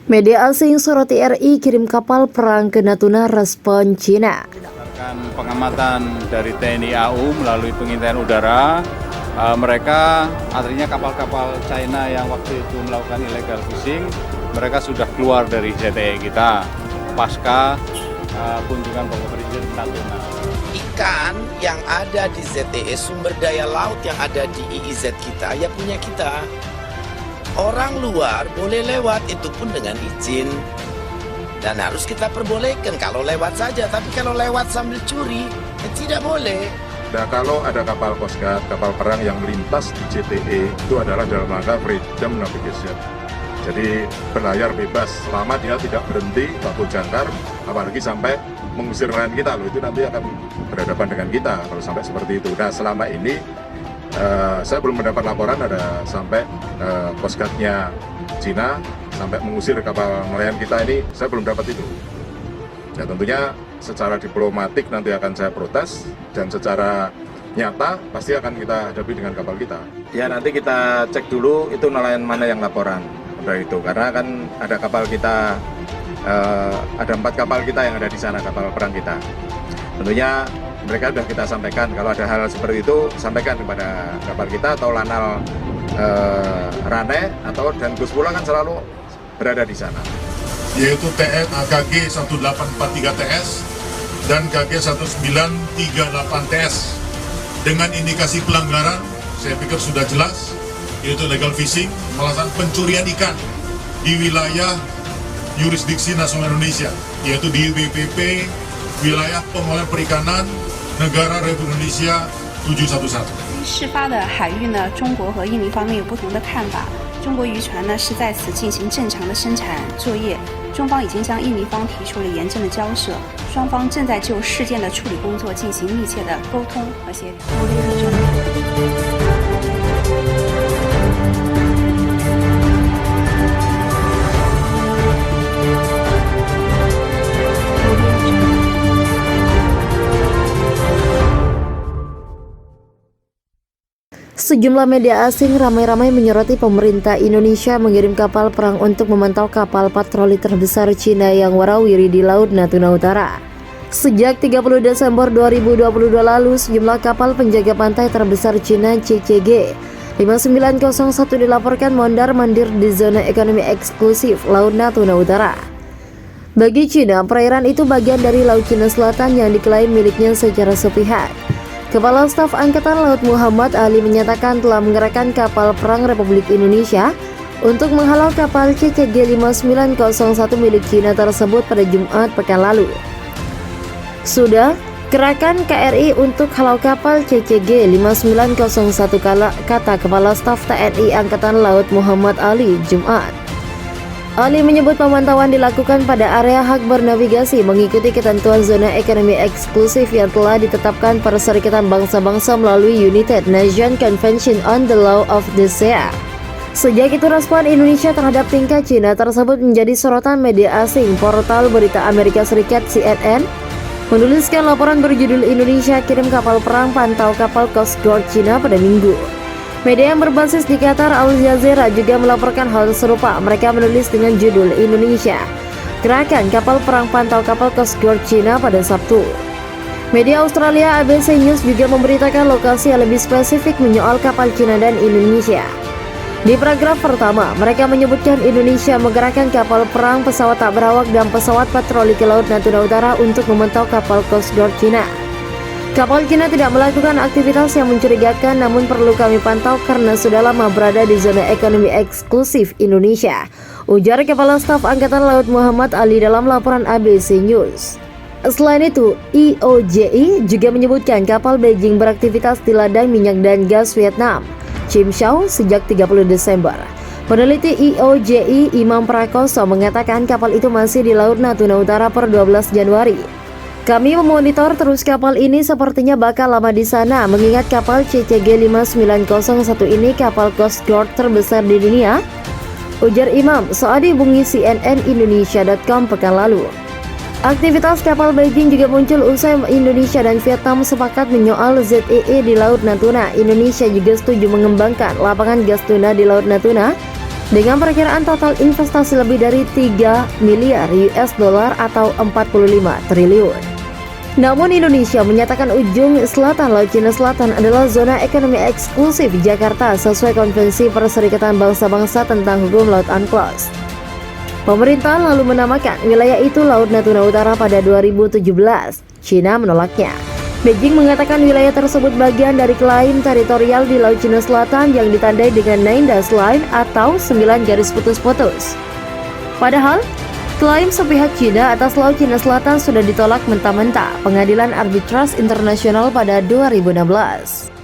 Media asing soroti RI kirim kapal perang ke Natuna, respon Cina. Berdasarkan pengamatan dari TNI AU melalui pengintaian udara, mereka artinya kapal-kapal China yang waktu itu melakukan illegal fishing, mereka sudah keluar dari ZTE kita pasca kunjungan Bapak Presiden ke Natuna. Ikan yang ada di ZTE, sumber daya laut yang ada di IIZ kita, ya punya kita. Orang luar boleh lewat, itu pun dengan izin. Dan harus kita perbolehkan kalau lewat saja. Tapi kalau lewat sambil curi, ya tidak boleh. Nah, kalau ada kapal Coast Guard, kapal perang yang melintas di JTE, itu adalah dalam rangka freedom navigation. Jadi berlayar bebas selama dia tidak berhenti baku jangkar, apalagi sampai mengusir nelayan kita. Loh, itu nanti akan berhadapan dengan kita kalau sampai seperti itu. Nah, selama ini saya belum mendapat laporan ada sampai Coast Guard-nya Cina sampai mengusir kapal nelayan kita ini, saya belum dapat itu. Ya tentunya secara diplomatik nanti akan saya protes dan secara nyata pasti akan kita hadapi dengan kapal kita. Ya nanti kita cek dulu itu nelayan mana yang laporan udah itu, karena kan ada kapal kita, ada 4 kapal kita yang ada di sana, kapal perang kita. Tentunya mereka sudah kita sampaikan kalau ada hal seperti itu, sampaikan kepada kapal kita atau lanal Rane atau dan Gus Pula kan selalu berada di sana. Yaitu KG 1843 TS dan KG 1938 TS. Dengan indikasi pelanggaran, saya pikir sudah jelas, yaitu legal fishing, melakukan pencurian ikan di wilayah yurisdiksi nasional Indonesia, yaitu di WPP Wilayah Pengelolaan Perikanan Negara Republik Indonesia 711。事发的海域呢，中国和印尼方面有不同的看法。中国渔船呢是在此进行正常的生产作业，中方已经向印尼方提出了严正的交涉，双方正在就事件的处理工作进行密切的沟通和协调。Sejumlah media asing ramai-ramai menyoroti pemerintah Indonesia mengirim kapal perang untuk memantau kapal patroli terbesar Cina yang warawiri di Laut Natuna Utara. Sejak 30 Desember 2022 lalu, sejumlah kapal penjaga pantai terbesar Cina CCG 5901 dilaporkan mondar-mandir di zona ekonomi eksklusif Laut Natuna Utara. Bagi Cina, perairan itu bagian dari Laut Cina Selatan yang diklaim miliknya secara sepihak. Kepala Staf Angkatan Laut Muhammad Ali menyatakan telah mengerahkan kapal perang Republik Indonesia untuk menghalau kapal CCG 5901 milik Cina tersebut pada Jumat pekan lalu. Sudah kerahkan KRI untuk halau kapal CCG 5901, kata Kepala Staf TNI Angkatan Laut Muhammad Ali Jumat. Ali menyebut pemantauan dilakukan pada area hak bernavigasi mengikuti ketentuan zona ekonomi eksklusif yang telah ditetapkan Perserikatan Bangsa-Bangsa melalui United Nations Convention on the Law of the Sea. Sejak itu respon Indonesia terhadap tingkah Cina tersebut menjadi sorotan media asing. Portal berita Amerika Serikat CNN menuliskan laporan berjudul Indonesia kirim kapal perang pantau kapal Coast Guard Cina pada Minggu. Media yang berbasis di Qatar, Al Jazeera, juga melaporkan hal serupa. Mereka menulis dengan judul Indonesia kerahkan kapal perang pantau kapal Coast Guard Cina pada Sabtu. Media Australia ABC News juga memberitakan lokasi yang lebih spesifik menyoal kapal Cina dan Indonesia. Di paragraf pertama, mereka menyebutkan Indonesia menggerakkan kapal perang, pesawat tak berawak dan pesawat patroli ke Laut Natuna Utara untuk memantau kapal Coast Guard Cina. Kapal Cina tidak melakukan aktivitas yang mencurigakan, namun perlu kami pantau karena sudah lama berada di zona ekonomi eksklusif Indonesia, ujar Kepala Staf Angkatan Laut Muhammad Ali dalam laporan ABC News. Selain itu, IOJI juga menyebutkan kapal Beijing beraktivitas di ladang minyak dan gas Vietnam, Chim Sao, sejak 30 Desember. Peneliti IOJI Imam Prakoso mengatakan kapal itu masih di Laut Natuna Utara per 12 Januari. Kami memonitor terus kapal ini, sepertinya bakal lama di sana, mengingat kapal CCG 5901 ini kapal Coast Guard terbesar di dunia, ujar Imam saat dihubungi CNNindonesia.com pekan lalu. Aktivitas kapal Beijing juga muncul usai Indonesia dan Vietnam sepakat menyoal ZEE di Laut Natuna. Indonesia juga setuju mengembangkan lapangan gas tuna di Laut Natuna dengan perkiraan total investasi lebih dari 3 miliar US dollar atau 45 triliun. Namun Indonesia menyatakan ujung selatan Laut Cina Selatan adalah zona ekonomi eksklusif Jakarta sesuai Konvensi Perserikatan Bangsa-Bangsa tentang Hukum Laut UNCLOS. Pemerintah lalu menamakan wilayah itu Laut Natuna Utara pada 2017. China menolaknya. Beijing mengatakan wilayah tersebut bagian dari klaim teritorial di Laut Cina Selatan yang ditandai dengan 9 dash line atau 9 garis putus-putus. Padahal, klaim sepihak China atas Laut Cina Selatan sudah ditolak mentah-mentah Pengadilan Arbitras Internasional pada 2016.